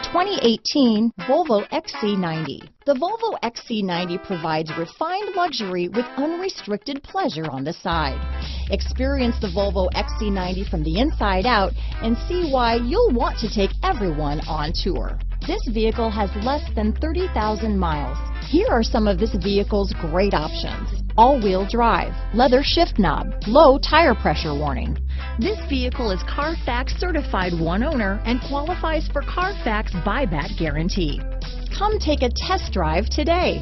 2018 Volvo XC90. The Volvo XC90 provides refined luxury with unrestricted pleasure on the side. Experience the Volvo XC90 from the inside out and see why you'll want to take everyone on tour. This vehicle has less than 30,000 miles. Here are some of this vehicle's great options: all-wheel drive, leather shift knob, low tire pressure warning. This vehicle is Carfax certified one owner and qualifies for Carfax buyback guarantee. Come take a test drive today.